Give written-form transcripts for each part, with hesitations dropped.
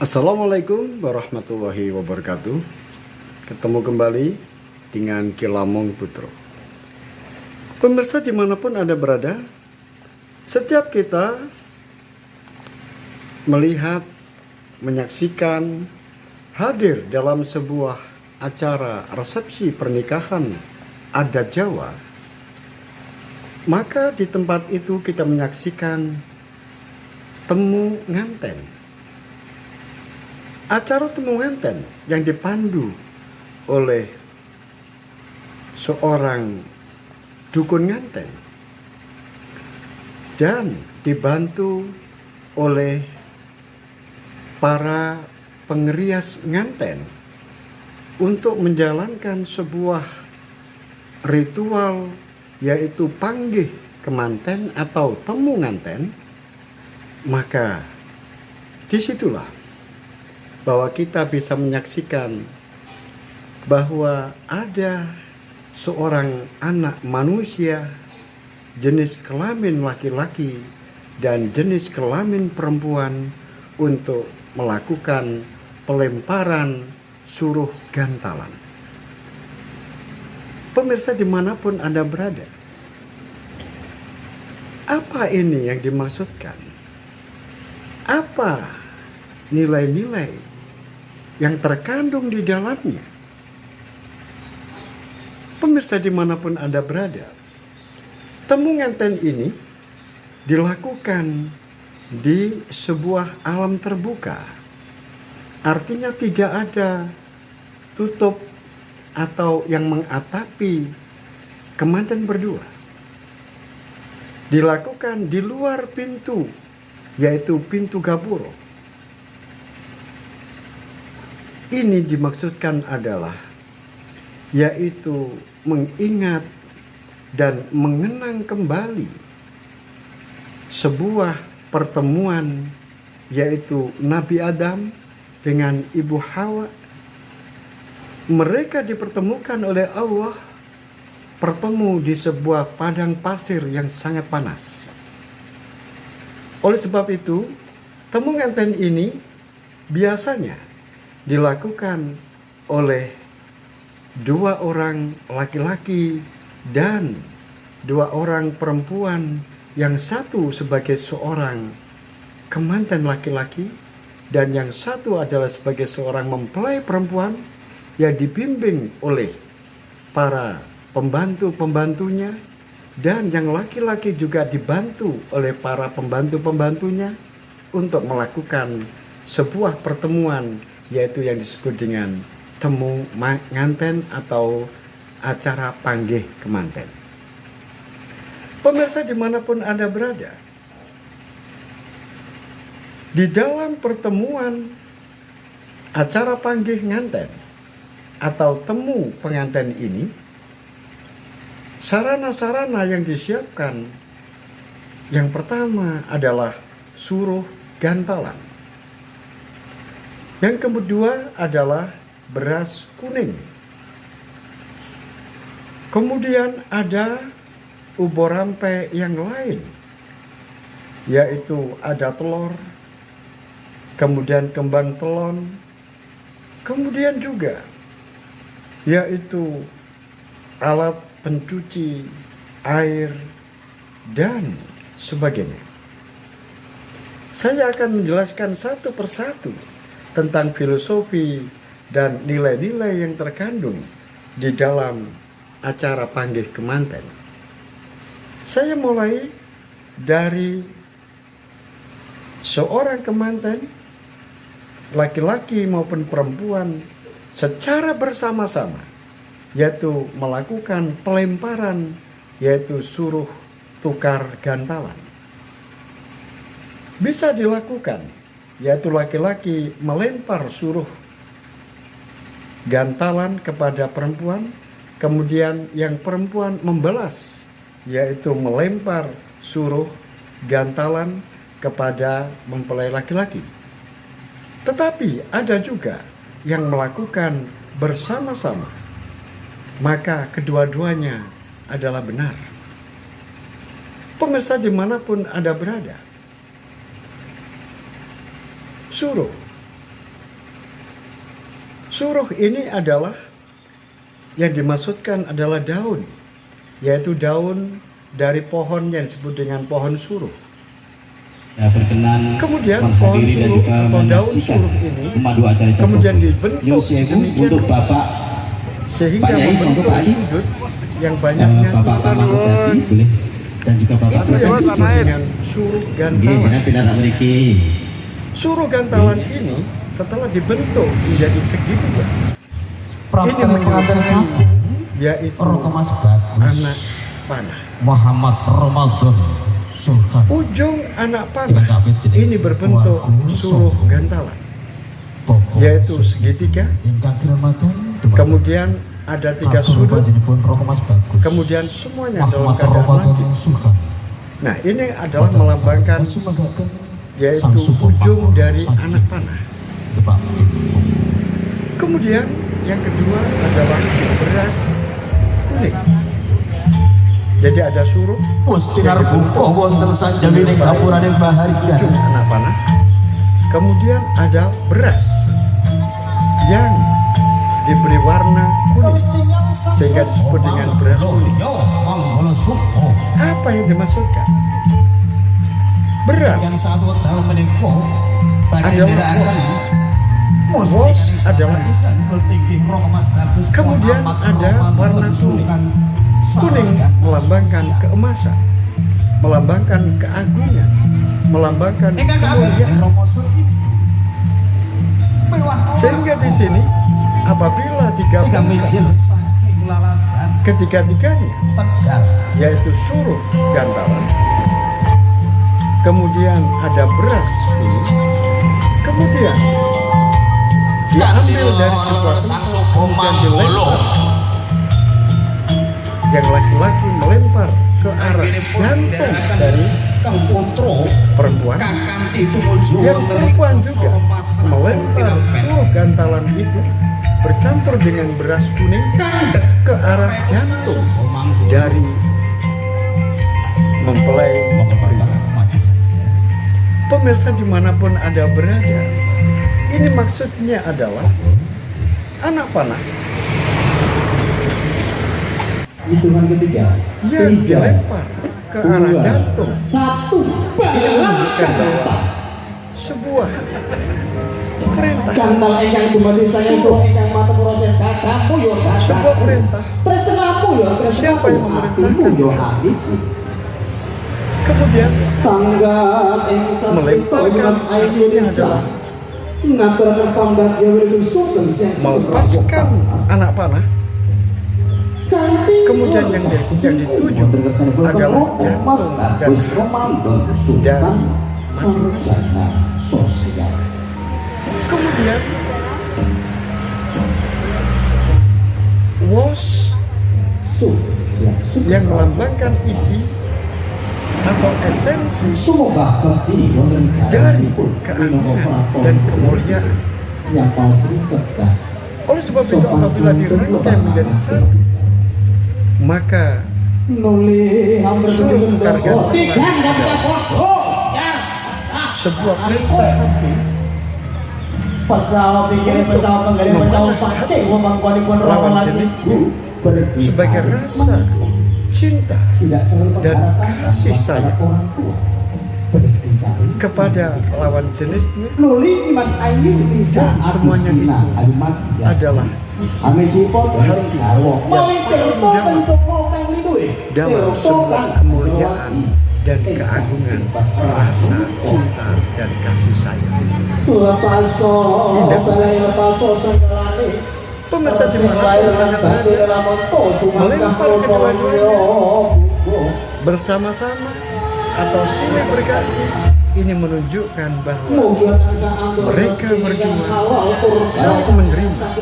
Assalamualaikum warahmatullahi wabarakatuh. Ketemu kembali dengan Kilamong Putro. Pemirsa dimanapun Anda berada, setiap kita melihat, menyaksikan, hadir dalam sebuah acara resepsi pernikahan adat Jawa, maka di tempat itu kita menyaksikan temu nganten. Acara temu nganten yang dipandu oleh seorang dukun nganten dan dibantu oleh para pengerias nganten untuk menjalankan sebuah ritual, yaitu panggih kemanten atau temu nganten. Maka disitulah bahwa kita bisa menyaksikan bahwa ada seorang anak manusia jenis kelamin laki-laki dan jenis kelamin perempuan untuk melakukan pelemparan suruh gantalan. Pemirsa dimanapun Anda berada, apa ini yang dimaksudkan? Apa nilai-nilai yang terkandung di dalamnya? Pemirsa dimanapun Anda berada, temu nganten ini dilakukan di sebuah alam terbuka. Artinya tidak ada tutup atau yang mengatapi kemanten berdua. Dilakukan di luar pintu, yaitu pintu gapuro. Ini dimaksudkan adalah yaitu mengingat dan mengenang kembali sebuah pertemuan, yaitu Nabi Adam dengan Ibu Hawa. Mereka dipertemukan oleh Allah, bertemu di sebuah padang pasir yang sangat panas. Oleh sebab itu, temu nganten ini biasanya dilakukan oleh dua orang laki-laki dan dua orang perempuan, yang satu sebagai seorang kemanten laki-laki dan yang satu adalah sebagai seorang mempelai perempuan yang dibimbing oleh para pembantu-pembantunya, dan yang laki-laki juga dibantu oleh para pembantu-pembantunya untuk melakukan sebuah pertemuan, yaitu yang disebut dengan temu nganten atau acara panggih kemanten. Pemirsa dimanapun Anda berada, di dalam pertemuan acara panggih nganten atau temu pengantin ini, sarana-sarana yang disiapkan, yang pertama adalah suruh gantalan. Yang kedua adalah beras kuning. Kemudian ada ubur rampe yang lain, yaitu ada telur, kemudian kembang telon, kemudian juga yaitu alat pencuci air dan sebagainya. Saya akan menjelaskan satu persatu tentang filosofi dan nilai-nilai yang terkandung di dalam acara panggih kemanten. Saya mulai dari seorang kemanten, laki-laki maupun perempuan, secara bersama-sama, yaitu melakukan pelemparan, yaitu suruh tukar gantalan. Bisa dilakukan, yaitu laki-laki melempar suruh gantalan kepada perempuan, kemudian yang perempuan membalas, yaitu melempar suruh gantalan kepada mempelai laki-laki. Tetapi ada juga yang melakukan bersama-sama, maka kedua-duanya adalah benar. Pemirsa dimanapun Anda berada, suruh Suruh ini adalah yang dimaksudkan adalah daun, yaitu daun dari pohon yang disebut dengan pohon suruh. Ya, berkenan kemudian pohon suruh atau daun suruh ini kemudian dibentuk sedemikian untuk Bapak sehingga Pak Yai, membentuk Pak Yai. sudut yang banyaknya Bapak Pamangku tadi boleh, dan juga Bapak itu yang disebut dengan suruh gantalan. Suruh gantalan ini setelah dibentuk menjadi segitiga, ini menjadi yaitu anak panah. Muhammad Ramadan Sultan. Ujung anak panah ini berbentuk suruh gantalan, yaitu segitiga. Kemudian ada 3 sudut. Kemudian semuanya dalam keadaan lancip. Nah, ini adalah melambangkan yaitu ujung dari anak panah. Kemudian yang kedua adalah beras kuning. Jadi ada suruh, Pustinar buka wonten sanjamining gapurane bahagia. ujung anak panah. Kemudian ada beras yang diberi warna kuning sehingga disebut dengan beras kuning. Apa yang dimaksudkan? Beras Yang satu dalam menika adalah wos adalah isi. Kemudian ada warna kuning. Kuning melambangkan keemasan, melambangkan keagungan, melambangkan kemuliaan. Sehingga di sini apabila digabungkan ketiga-tiganya, yaitu suruh gantalan, kemudian ada beras kuning, kemudian diambil dari sebuah tempat, kemudian dilempar. Yang laki-laki melempar ke arah jantung dari perempuan, yang perempuan juga melempar suruh gantalan itu bercampur dengan beras kuning ke arah jantung dari mempelai pria. Pemirsa dimanapun Anda berada, ini maksudnya adalah anak panah hitungan ketiga yang dilempar ke arah jantung. Satu Ini menunjukkan bahwa sebuah perintah, Gantal ingkang dumadi saya suruh ingkang mata proses katamu yo sebuah perintah. terserahmu yo Siapa yang memerintahkan? yo hatiku Kemudian tanggap ing melemparkan ini adalah ngaturaken pambagya wiludu sugeng sing melepaskan anak panah. Kemudian yang dituju adalah jantung dan dari sarjana sosial. kemudian wos yang melambangkan isi atau esensi Semoga bekti wonten dari keagungan dan kemuliaan. yang pasti tegak. Oleh sebab itu apabila dirangkai menjadi satu, maka Nuli hampir suruh tukar gantalan tiga sebuah perintah hati pecah pikir pecah penggari pecah sakit wong lawan jenisnya sebagai rasa cinta tidak selalu dan kasih sayang orang tua kepada lawan jenisnya, Nuli Mas Ayu bisa dan semuanya itu adalah isi hati dalam sebuah kemuliaan dan keagungan, rasa cinta dan kasih sayang. Pemirsa dimanapun Anda berada, melempar kedua-duanya bersama-sama atau silih berganti, ini menunjukkan bahwa mereka berdua saling menerima,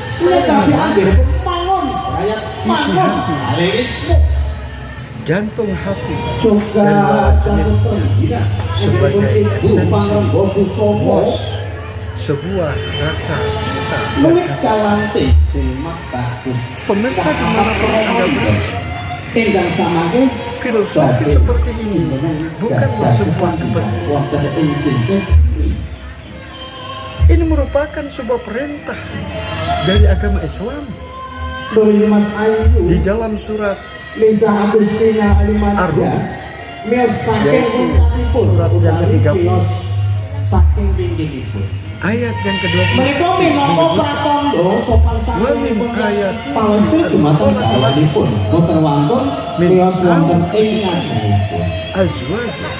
saling mengambil isi hati, jantung hati dan lawan jenisnya sebagai esensi wos, sebuah rasa cinta dan kasih sayang. Pemirsa dimanapun Anda berada, filosofi seperti ini bukanlah sebuah kebetulan. Ini merupakan sebuah perintah dari agama Islam. Mas Ayu Di dalam surat Lisa Agustina Alimadia mios saking puntapipun surat yang ke-30 mios saking pinggiripun ayat yang ke-20. menika minangka pratandha sopan santunipun pawesti dumateng dalemipun boten wonten mios wonten ing ngajengipun azwaja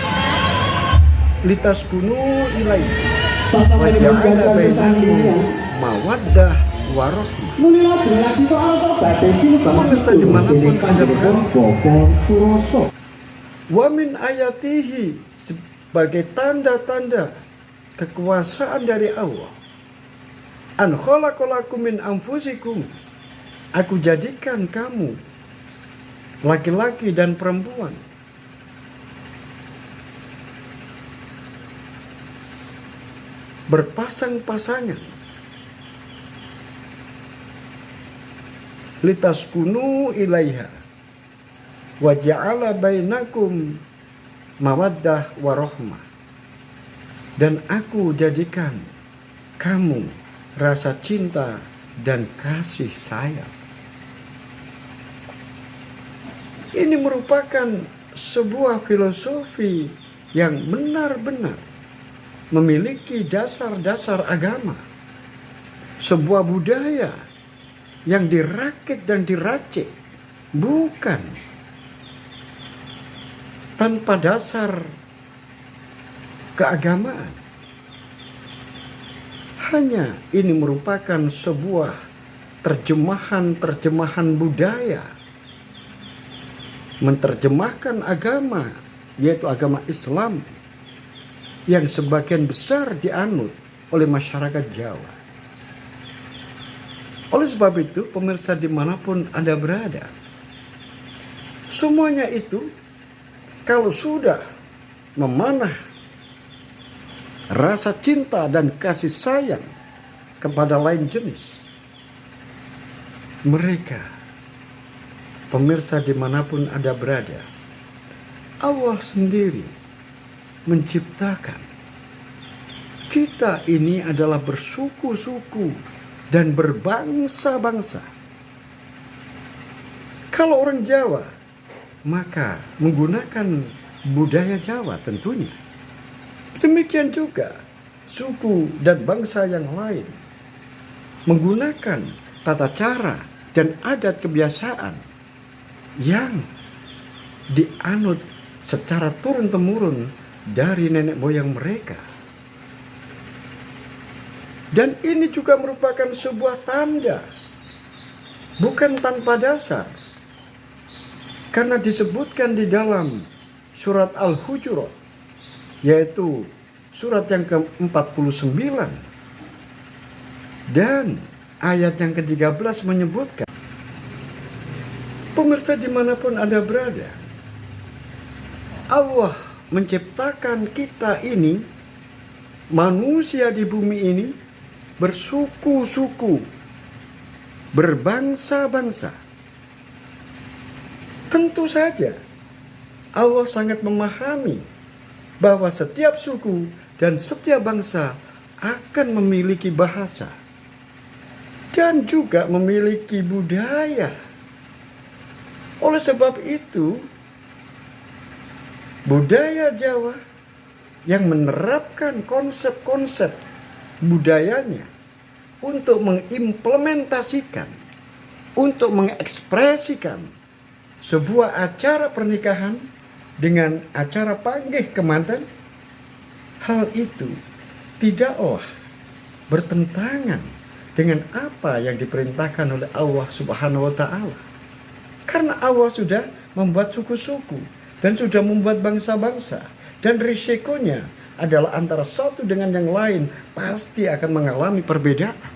litaskunu ilaihi sasampunipun jajan sesandingan mawaddah warahmah. nuli lajeng ngasita arsa badhe Pemirsa dimanapun Anda berada, Bokor Suroso wa min ayatihi, sebagai tanda-tanda kekuasaan dari Allah, an khalaqalakum min anfusikum, aku jadikan kamu laki-laki dan perempuan berpasang-pasangan, litaskunu ilaiha wa ja'ala bainakum mawaddah warahmah, dan aku jadikan kamu rasa cinta dan kasih sayang. Ini merupakan sebuah filosofi yang benar-benar memiliki dasar-dasar agama, sebuah budaya yang dirakit dan diracik, bukan tanpa dasar keagamaan. Hanya ini merupakan sebuah terjemahan budaya, menerjemahkan agama, yaitu agama Islam yang sebagian besar dianut oleh masyarakat Jawa. Oleh sebab itu, pemirsa dimanapun Anda berada, semuanya itu kalau sudah memanah rasa cinta dan kasih sayang kepada lain jenis, mereka, pemirsa dimanapun Anda berada, Allah sendiri menciptakan kita ini adalah bersuku-suku dan berbangsa-bangsa. Kalau orang Jawa, maka menggunakan budaya Jawa tentunya. Demikian juga suku dan bangsa yang lain menggunakan tata cara dan adat kebiasaan yang dianut secara turun-temurun dari nenek moyang mereka. Dan ini juga merupakan sebuah tanda, bukan tanpa dasar, karena disebutkan di dalam surat Al-Hujurat, yaitu surat yang ke-49 dan ayat yang ke-13 menyebutkan, pemirsa dimanapun Anda berada, Allah menciptakan kita ini, manusia di bumi ini, bersuku-suku, berbangsa-bangsa. Tentu saja Allah sangat memahami bahwa setiap suku dan setiap bangsa akan memiliki bahasa dan juga memiliki budaya. Oleh sebab itu, budaya Jawa yang menerapkan konsep-konsep budayanya untuk mengimplementasikan, untuk mengekspresikan sebuah acara pernikahan dengan acara panggih kemanten, hal itu tidaklah bertentangan dengan apa yang diperintahkan oleh Allah Subhanahu wa Ta'ala. Karena Allah sudah membuat suku-suku dan sudah membuat bangsa-bangsa, dan risikonya adalah antara satu dengan yang lain pasti akan mengalami perbedaan.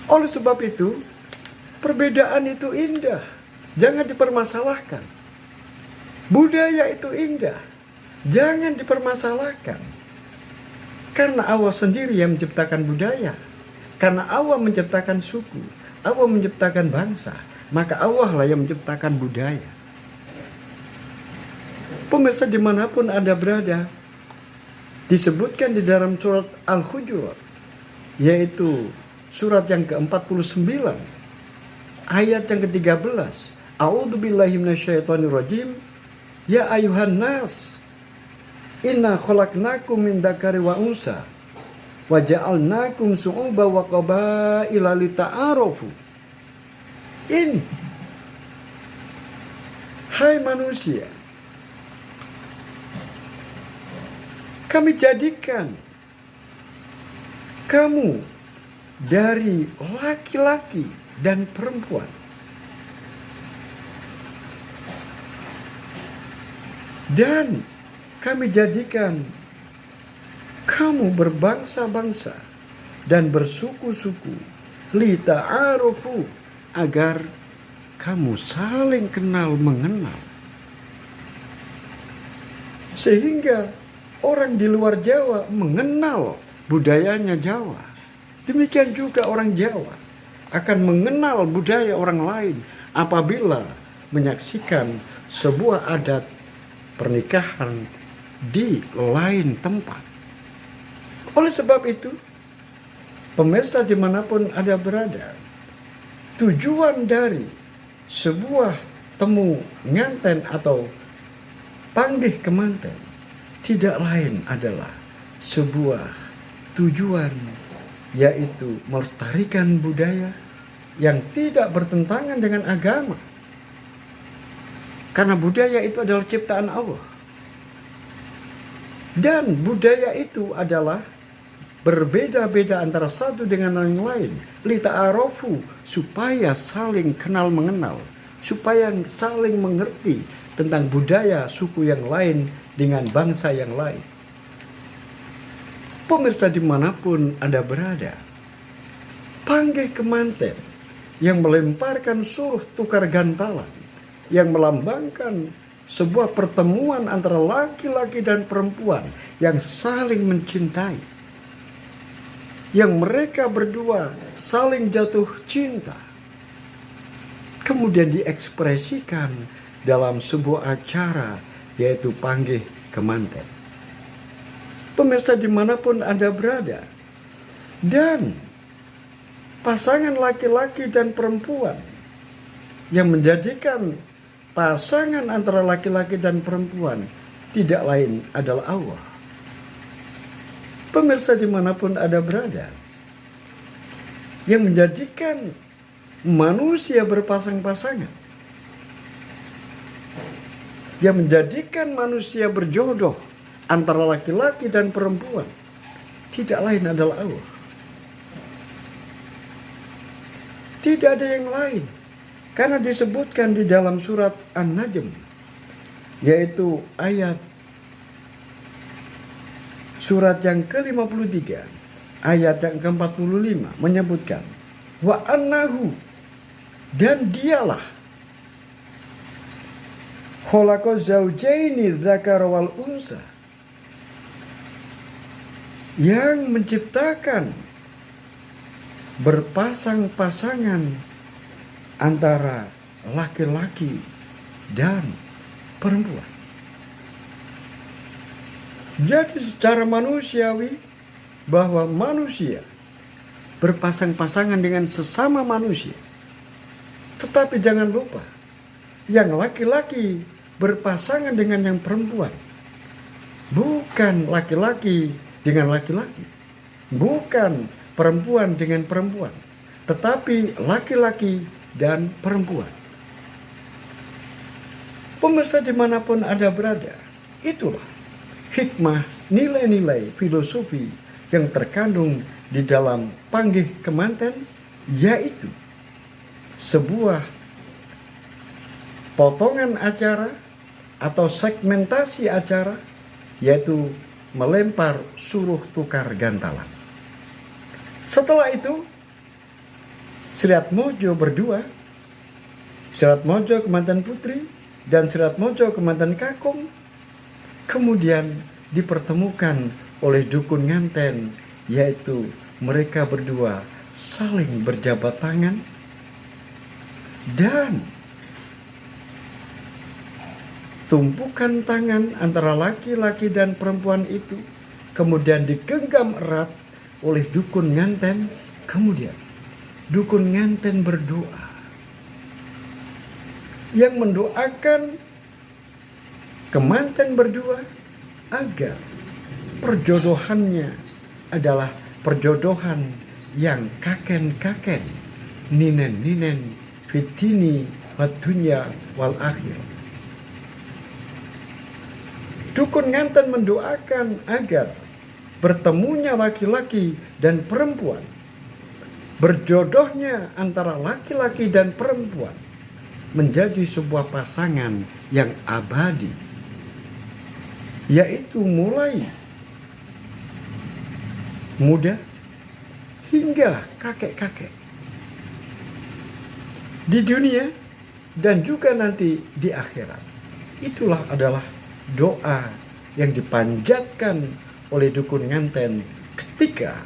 Oleh sebab itu, perbedaan itu indah, jangan dipermasalahkan. Budaya itu indah, jangan dipermasalahkan. Karena Allah sendiri yang menciptakan budaya, karena Allah menciptakan suku, Allah menciptakan bangsa, maka Allah lah yang menciptakan budaya. Pemirsa dimanapun Anda berada, disebutkan di dalam surat Al-Hujurat, yaitu surat yang ke-49 ayat yang ke-13. A'udzubillahi minasyaitonirrajim. Ya ayuhan nas, inna khalaqnakum min dzakari wa unsa wa ja'alnakum syu'uban wa qabaila lita'arafu. Ini, hai manusia, kami jadikan kamu dari laki-laki dan perempuan, dan kami jadikan kamu berbangsa-bangsa dan bersuku-suku, lita'arufu, agar kamu saling kenal mengenal. Sehingga orang di luar Jawa mengenal budayanya Jawa. Demikian juga orang Jawa akan mengenal budaya orang lain apabila menyaksikan sebuah adat pernikahan di lain tempat. Oleh sebab itu, pemirsa dimanapun Anda berada, tujuan dari sebuah temu nganten atau panggih kemanten tidak lain adalah sebuah tujuan, yaitu melestarikan budaya yang tidak bertentangan dengan agama. Karena budaya itu adalah ciptaan Allah. Dan budaya itu adalah berbeda-beda antara satu dengan yang lain. Lita'arofu, supaya saling kenal mengenal, supaya saling mengerti tentang budaya suku yang lain dengan bangsa yang lain. Pemirsa dimanapun Anda berada, panggih kemanten yang melemparkan suruh tukar gantalan, yang melambangkan sebuah pertemuan antara laki-laki dan perempuan yang saling mencintai, yang mereka berdua saling jatuh cinta, kemudian diekspresikan dalam sebuah acara, yaitu panggih kemanten. Pemirsa dimanapun Anda berada, dan pasangan laki-laki dan perempuan yang menjadikan pasangan antara laki-laki dan perempuan tidak lain adalah Allah. Pemirsa dimanapun Anda berada, yang menjadikan manusia berpasang-pasangan, yang menjadikan manusia berjodoh antara laki-laki dan perempuan, tidak lain adalah Allah. Tidak ada yang lain. Karena disebutkan di dalam surat An-Najm, yaitu ayat surat yang ke-53, ayat yang ke-45 menyebutkan, wa annahu, dan dialah, khalaqa zaujaini dzakara wal unsa, yang menciptakan berpasang-pasangan antara laki-laki dan perempuan. Jadi secara manusiawi, bahwa manusia berpasang-pasangan dengan sesama manusia. Tetapi jangan lupa, yang laki-laki berpasangan dengan yang perempuan, bukan laki-laki dengan laki-laki, bukan perempuan dengan perempuan, tetapi laki-laki dan perempuan. Pemirsa dimanapun Anda berada, itulah hikmah, nilai-nilai filosofi yang terkandung di dalam panggih kemanten, yaitu sebuah potongan acara atau segmentasi acara, yaitu melempar suruh tukar gantalan. Setelah itu, Sriat Mojo berdua, Sriat Mojo kemanten putri dan Sriat Mojo kemanten kakung, kemudian dipertemukan oleh dukun nganten, yaitu mereka berdua saling berjabat tangan, dan tumpukan tangan antara laki-laki dan perempuan itu kemudian digenggam erat oleh dukun nganten, kemudian dukun nganten berdoa yang mendoakan kemanten berdua agar perjodohannya adalah perjodohan yang kaken-kaken, ninen-ninen, fitini, watunya, wal akhir. Dukun nganten mendoakan agar bertemunya laki-laki dan perempuan, berjodohnya antara laki-laki dan perempuan menjadi sebuah pasangan yang abadi, yaitu mulai muda hingga kakek-kakek di dunia dan juga nanti di akhirat. Itulah adalah doa yang dipanjatkan oleh dukun nganten ketika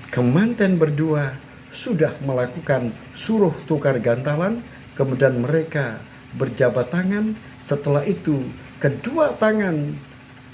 kemanten berdua sudah melakukan suruh tukar gantalan, kemudian mereka berjabat tangan. Setelah itu kedua tangan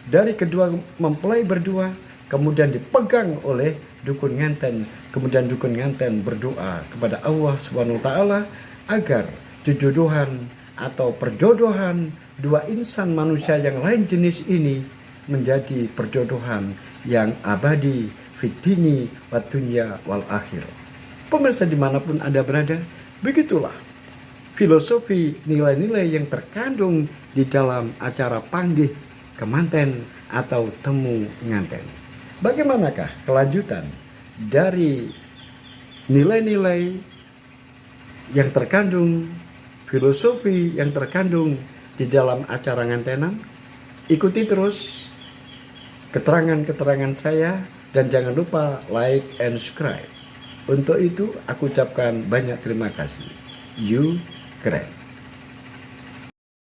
dari kedua mempelai berdua kemudian dipegang oleh dukun nganten. Kemudian dukun nganten berdoa kepada Allah Subhanahu wa taala agar jodohan atau perjodohan dua insan manusia yang lain jenis ini menjadi perjodohan yang abadi, fitini, watunya, wal akhir. Pemirsa dimanapun Anda berada, begitulah filosofi nilai-nilai yang terkandung di dalam acara panggih kemanten atau temu nganten. Bagaimanakah kelanjutan dari nilai-nilai yang terkandung, filosofi yang terkandung di dalam acara ngantenan? Ikuti terus keterangan-keterangan saya dan jangan lupa like and subscribe. Untuk itu aku ucapkan banyak terima kasih. You keren.